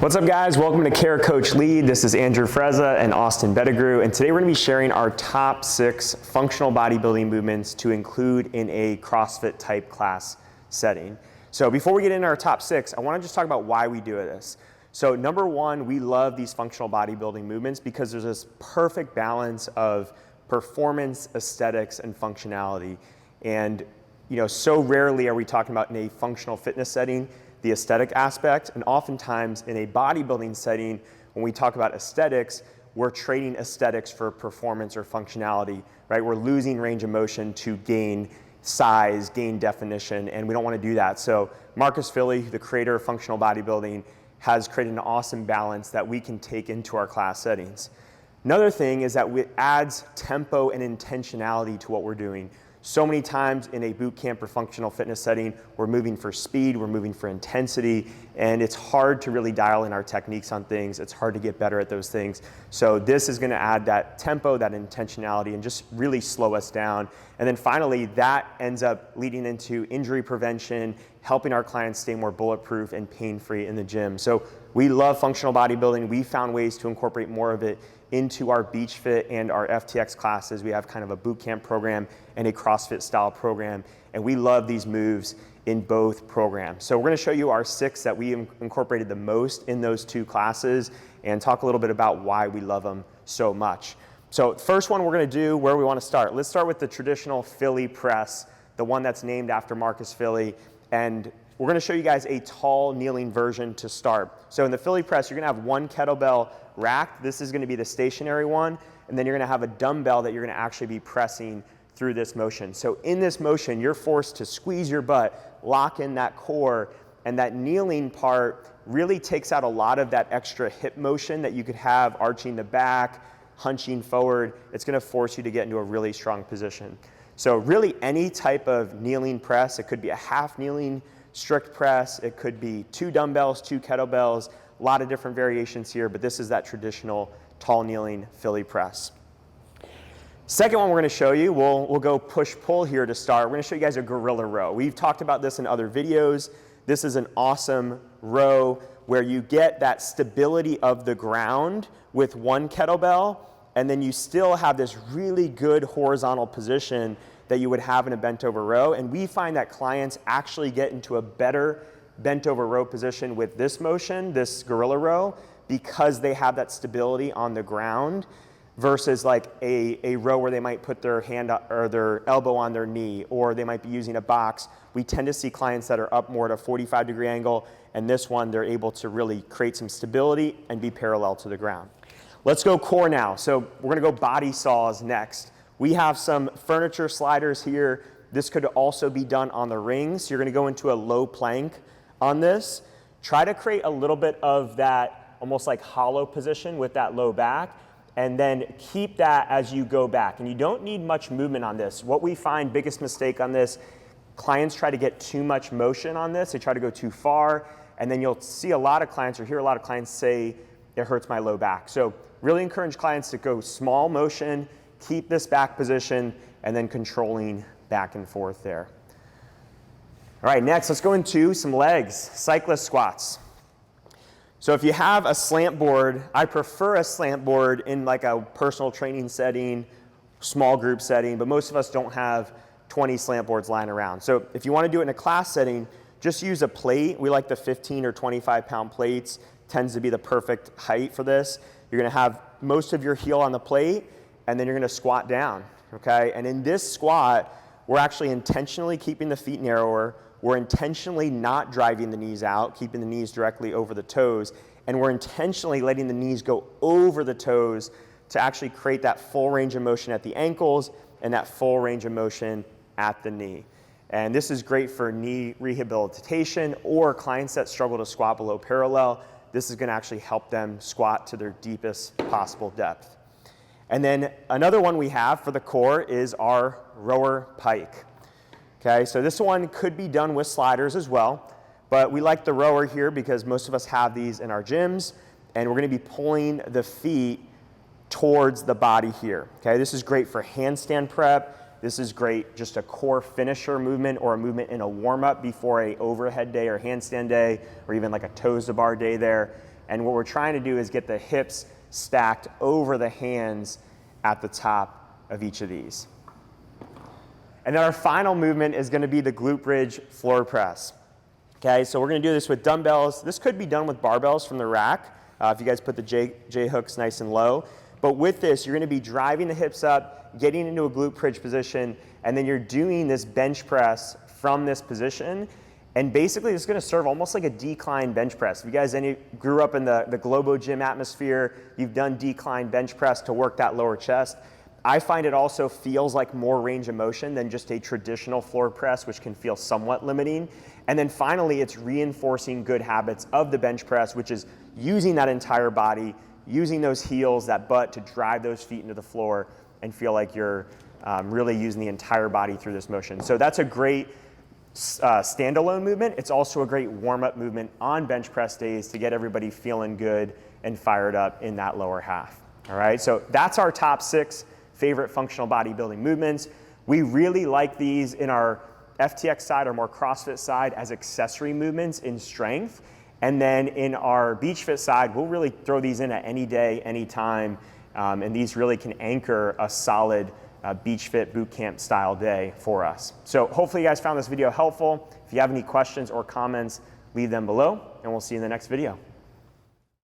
What's up guys, welcome to Care Coach Lead. This is Andrew Frezza and Austin Bettigrew, and today we're going to be sharing our top 6 functional bodybuilding movements to include in a CrossFit type class setting. So before we get into our top 6, I want to just talk about why we do this. So number one, we love these functional bodybuilding movements because there's this perfect balance of performance, aesthetics, and functionality. And so rarely are we talking about in a functional fitness setting the aesthetic aspect, and oftentimes in a bodybuilding setting, when we talk about aesthetics, we're trading aesthetics for performance or functionality, right? We're losing range of motion to gain size, gain definition, and we don't want to do that. So Marcus Filly, the creator of functional bodybuilding, has created an awesome balance that we can take into our class settings. Another thing is that it adds tempo and intentionality to what we're doing. So many times in a boot camp or functional fitness setting, we're moving for speed, we're moving for intensity, and it's hard to really dial in our techniques on things. It's hard to get better at those things. So this is going to add that tempo, that intentionality, and just really slow us down. And then finally, that ends up leading into injury prevention, helping our clients stay more bulletproof and pain-free in the gym. So we love functional bodybuilding. We found ways to incorporate more of it into our Beach Fit and our FTX classes. We have kind of a boot camp program and a CrossFit style program, and we love these moves in both programs. So we're going to show you our 6 that we incorporated the most in those 2 classes and talk a little bit about why we love them so much. So first one we're going to do, where we want to start. Let's start with the traditional Philly press, the one that's named after Marcus Filly, and we're going to show you guys a tall kneeling version to start. So in the Philly press, you're going to have one kettlebell racked. This is going to be the stationary one, and then you're going to have a dumbbell that you're going to actually be pressing through this motion. So in this motion, you're forced to squeeze your butt, lock in that core, and that kneeling part really takes out a lot of that extra hip motion that you could have arching the back, hunching forward. It's going to force you to get into a really strong position. So really any type of kneeling press, it could be a half kneeling strict press, it could be 2 dumbbells, 2 kettlebells, a lot of different variations here, but this is that traditional tall kneeling Philly press. Second one we're going to show you, we'll go push-pull here to start. We're going to show you guys a gorilla row. We've talked about this in other videos. This is an awesome row where you get that stability of the ground with one kettlebell, and then you still have this really good horizontal position that you would have in a bent over row. And we find that clients actually get into a better bent over row position with this motion, this gorilla row, because they have that stability on the ground versus like a row where they might put their hand or their elbow on their knee, or they might be using a box. We tend to see clients that are up more at a 45-degree angle, and this one, they're able to really create some stability and be parallel to the ground. Let's go core now. So we're gonna go body saws next. We have some furniture sliders here. This could also be done on the rings. You're gonna go into a low plank on this. Try to create a little bit of that almost like hollow position with that low back, and then keep that as you go back. And you don't need much movement on this. What we find, biggest mistake on this, clients try to get too much motion on this. They try to go too far, and then you'll see a lot of clients or hear a lot of clients say, it hurts my low back. So really encourage clients to go small motion, keep this back position, and then controlling back and forth there. All right, next, let's go into some legs, cyclist squats. So if you have a slant board, I prefer a slant board in like a personal training setting, small group setting, but most of us don't have 20 slant boards lying around. So if you want to do it in a class setting, just use a plate. We like the 15 or 25 pound plates, tends to be the perfect height for this. You're going to have most of your heel on the plate, and then you're going to squat down, okay? And in this squat, we're actually intentionally keeping the feet narrower. We're intentionally not driving the knees out, keeping the knees directly over the toes, and we're intentionally letting the knees go over the toes to actually create that full range of motion at the ankles and that full range of motion at the knee. And this is great for knee rehabilitation or clients that struggle to squat below parallel. This is going to actually help them squat to their deepest possible depth. And then another one we have for the core is our rower pike. Okay, so this one could be done with sliders as well, but we like the rower here because most of us have these in our gyms, and we're going to be pulling the feet towards the body here. Okay, this is great for handstand prep. This is great, just a core finisher movement or a movement in a warm-up before a overhead day or handstand day, or even like a toes to bar day there. And what we're trying to do is get the hips stacked over the hands at the top of each of these. And then our final movement is going to be the glute bridge floor press. Okay, so we're going to do this with dumbbells. This could be done with barbells from the rack if you guys put the J hooks nice and low. But with this, you're going to be driving the hips up, getting into a glute bridge position, and then you're doing this bench press from this position. And basically, it's going to serve almost like a decline bench press. If you guys grew up in the Globo gym atmosphere, you've done decline bench press to work that lower chest. I find it also feels like more range of motion than just a traditional floor press, which can feel somewhat limiting. And then finally, it's reinforcing good habits of the bench press, which is using that entire body, using those heels, that butt to drive those feet into the floor and feel like you're really using the entire body through this motion. So that's a great standalone movement. It's also a great warm-up movement on bench press days to get everybody feeling good and fired up in that lower half. All right, so that's our top 6 favorite functional bodybuilding movements. We really like these in our FTX side or more CrossFit side as accessory movements in strength. And then in our beach fit side, we'll really throw these in at any day, any time. And these really can anchor a solid beach fit boot camp style day for us. So hopefully you guys found this video helpful. If you have any questions or comments, leave them below and we'll see you in the next video.